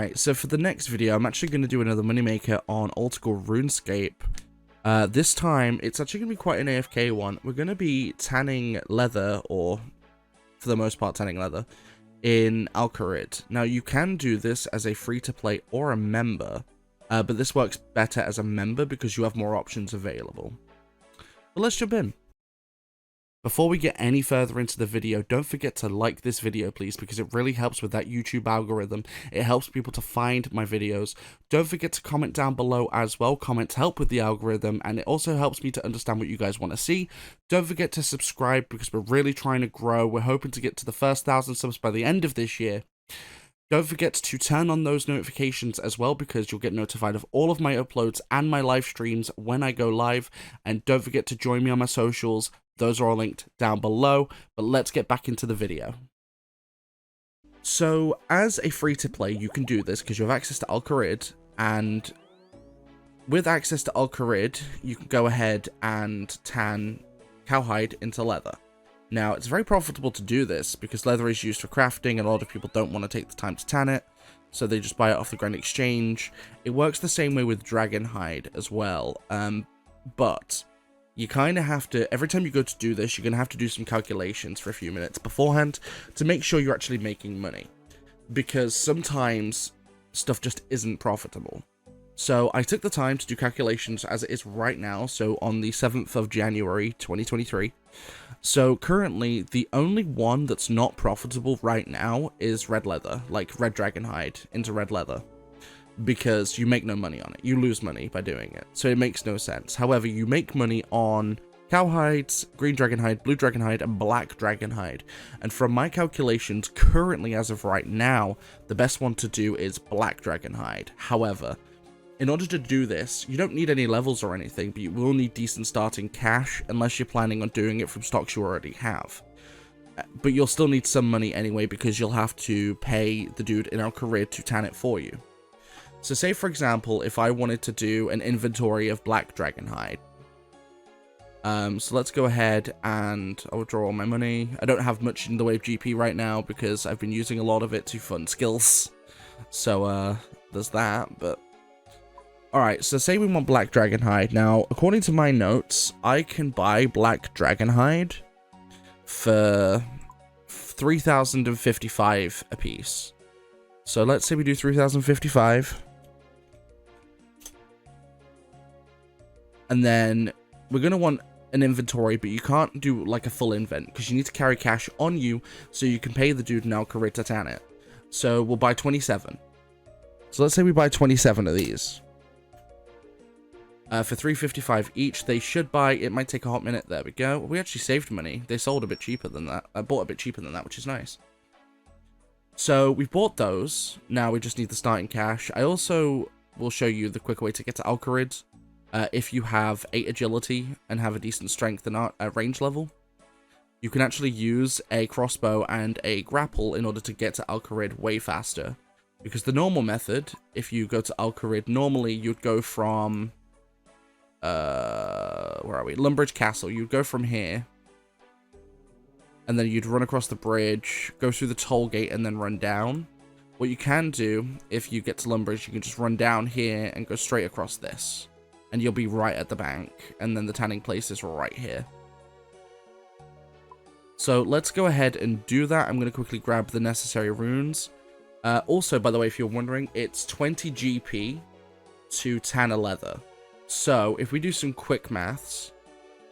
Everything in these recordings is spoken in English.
Alright, so for the next video, I'm actually going to do another moneymaker on old school Runescape. This time, it's actually going to be quite an AFK one. We're going to be tanning leather, or for the most part tanning leather, in Alcarid. Now, you can do this as a free-to-play or a member, but this works better as a member because you have more options available. But let's jump in. Before we get any further into the video, don't forget to like this video, please, because it really helps with that YouTube algorithm. It helps people to find my videos. Don't forget to comment down below as well. Comments help with the algorithm, and it also helps me to understand what you guys want to see. Don't forget to subscribe, because we're really trying to grow. We're hoping to get to the first 1,000 subs by the end of this year. Don't forget to turn on those notifications as well, because you'll get notified of all of my uploads and my live streams when I go live. And don't forget to join me on my socials. Those are all linked down below, but let's get back into the video. So, as a free-to-play, you can do this because you have access to Alcarid, and with access to Alcarid, you can go ahead and tan cowhide into leather. Now, it's very profitable to do this because leather is used for crafting, and a lot of people don't want to take the time to tan it, so they just buy it off the Grand Exchange. It works the same way with dragon hide as well, but you kind of have to, every time you go to do this, you're going to have to do some calculations for a few minutes beforehand to make sure you're actually making money, because sometimes stuff just isn't profitable. So I took the time to do calculations as it is right now, so on the 7th of January 2023. So currently, the only one that's not profitable right now is red leather, like red dragon hide into red leather, because you make no money on it. You lose money by doing it, so it makes no sense. However, you make money on cowhides, green dragonhide, blue dragonhide, and black dragonhide. And from my calculations, currently as of right now, the best one to do is black dragonhide. However, in order to do this, you don't need any levels or anything, but you will need decent starting cash, unless you're planning on doing it from stocks you already have. But you'll still need some money anyway, because you'll have to pay the dude in Alcarid to tan it for you. So say, for example, if I wanted to do an inventory of black dragonhide. So let's go ahead and I'll withdraw all my money. I don't have much in the way of GP right now because I've been using a lot of it to fund skills. So, there's that, but alright, so say we want black dragonhide. Now, according to my notes, I can buy black dragonhide for 3,055 apiece. So let's say we do 3,055. And then we're going to want an inventory, but you can't do like a full invent because you need to carry cash on you so you can pay the dude in Alcarid to tan it. So we'll buy 27. So let's say we buy 27 of these. For 355 each. They should buy, it might take a hot minute. There we go. We actually saved money. They sold a bit cheaper than that. I bought a bit cheaper than that, which is nice. So we've bought those. Now we just need the starting cash. I also will show you the quicker way to get to Alcarid. If you have 8 agility and have a decent strength and range level, you can actually use a crossbow and a grapple in order to get to Alcarid way faster. Because the normal method, if you go to Alcarid, normally you'd go from where are we? Lumbridge Castle. You'd go from here, and then you'd run across the bridge, go through the toll gate, and then run down. What you can do, if you get to Lumbridge, you can just run down here and go straight across this, and you'll be right at the bank, and then the tanning place is right here. So let's go ahead and do that. I'm going to quickly grab the necessary runes. Also, by the way, if you're wondering, it's 20 GP to tan a leather. So if we do some quick maths,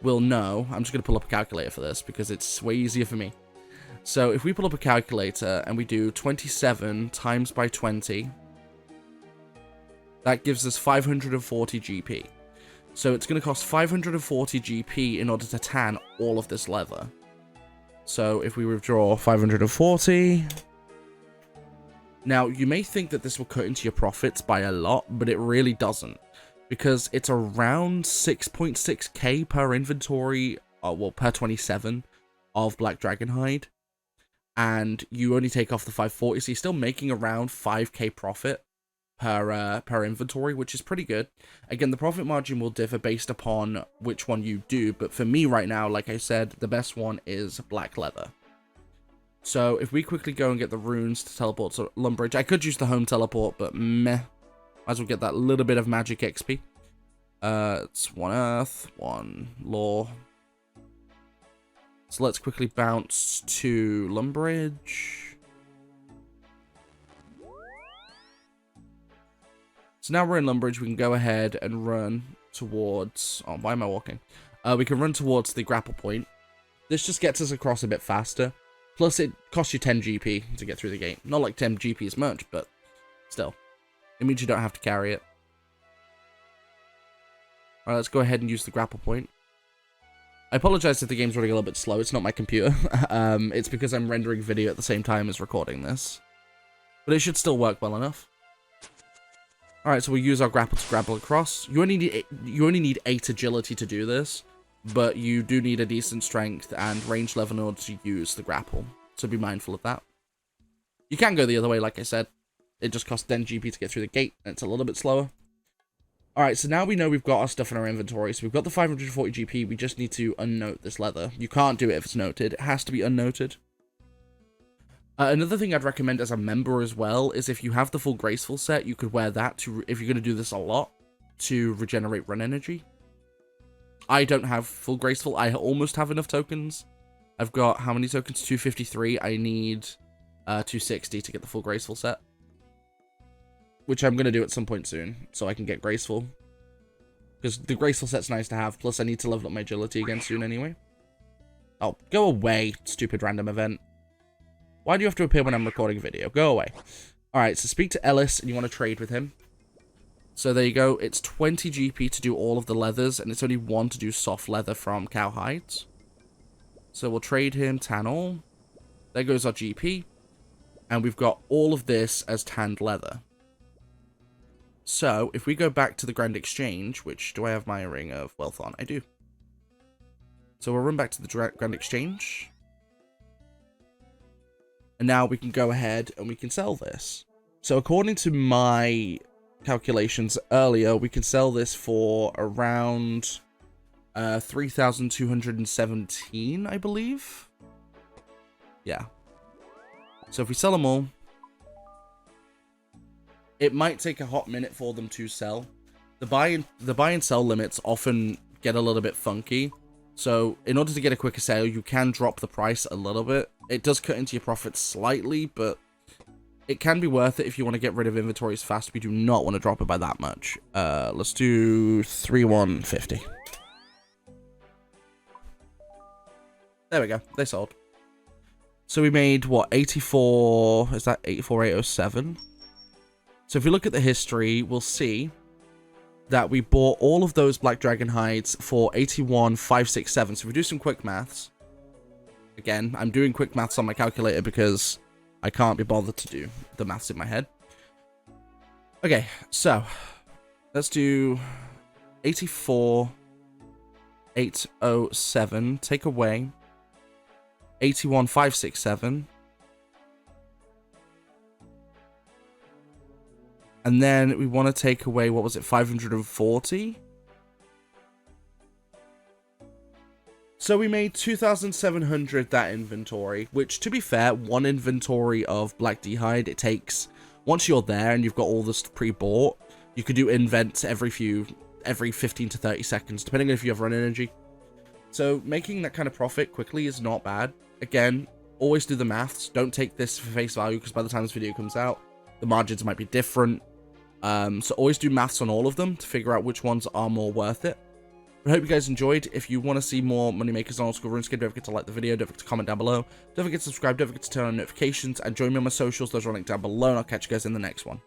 we'll know. I'm just going to pull up a calculator for this because it's way easier for me. So if we pull up a calculator and we do 27 times by 20, that gives us 540 GP. So it's going to cost 540 GP in order to tan all of this leather. So if we withdraw 540... Now, you may think that this will cut into your profits by a lot, but it really doesn't. Because it's around 6.6k per inventory, well, per 27 of black dragonhide. And you only take off the 540, so you're still making around 5k profit per inventory, which is pretty good. Again, the profit margin will differ based upon which one you do, but for me right now, like I said, the best one is black leather. So if we quickly go and get the runes to teleport to Lumbridge, I could use the home teleport, but meh. Might as well get that little bit of magic XP. It's 1 Earth, 1 Law. So let's quickly bounce to Lumbridge. So now we're in Lumbridge, we can go ahead and run towards... Oh, why am I walking? We can run towards the grapple point. This just gets us across a bit faster. Plus, it costs you 10 GP to get through the gate. Not like 10 GP is much, but still. It means you don't have to carry it. Alright, let's go ahead and use the grapple point. I apologize if the game's running a little bit slow. It's not my computer. It's because I'm rendering video at the same time as recording this. But it should still work well enough. Alright, so we'll use our grapple to grapple across. You only need 8 agility to do this. But you do need a decent strength and range level in order to use the grapple. So be mindful of that. You can go the other way, like I said. It just costs 10 GP to get through the gate, and it's a little bit slower. Alright, so now we know we've got our stuff in our inventory. So we've got the 540 GP, we just need to unnote this leather. You can't do it if it's noted. It has to be unnoted. Another thing I'd recommend as a member as well is if you have the full Graceful set, you could wear that to, if you're going to do this a lot, to regenerate run energy. I don't have full Graceful. I almost have enough tokens. I've got, how many tokens? 253. I need 260 to get the full Graceful set. Which I'm going to do at some point soon, so I can get Graceful. Because the Graceful set's nice to have, plus I need to level up my agility again soon anyway. Oh, go away, stupid random event. Why do you have to appear when I'm recording a video? Go away. Alright, so speak to Ellis, and you want to trade with him. So there you go, it's 20 GP to do all of the leathers, and it's only 1 to do soft leather from cow hides. So we'll trade him tan all. There goes our GP. And we've got all of this as tanned leather. So, if we go back to the Grand Exchange, which, do I have my Ring of Wealth on? I do. So we'll run back to the Grand Exchange. And now we can go ahead and we can sell this. So according to my calculations earlier, we can sell this for around 3,217, I believe. Yeah. So if we sell them all, it might take a hot minute for them to sell. The buy and sell limits often get a little bit funky. So in order to get a quicker sale, you can drop the price a little bit. It does cut into your profits slightly, but it can be worth it if you want to get rid of inventories fast. We do not want to drop it by that much. Let's do 3,150. There we go. They sold. So we made, what, 84... Is that 84,807? So if we look at the history, we'll see that we bought all of those Black Dragon hides for 81,567. So if we do some quick maths... Again, I'm doing quick maths on my calculator because I can't be bothered to do the maths in my head. Okay, so let's do 84,807. Take away 81,567. And then we want to take away, what was it, 540? So we made 2,700 that inventory, which, to be fair, one inventory of Black D-Hide, it takes, once you're there and you've got all this pre-bought, you could do invents every 15 to 30 seconds, depending on if you have run energy. So making that kind of profit quickly is not bad. Again, always do the maths. Don't take this for face value, because by the time this video comes out, the margins might be different. So always do maths on all of them to figure out which ones are more worth it. I hope you guys enjoyed. If you want to see more Moneymakers on Old School RuneScape, don't forget to like the video, don't forget to comment down below, don't forget to subscribe, don't forget to turn on notifications, and join me on my socials. Those are linked down below, and I'll catch you guys in the next one.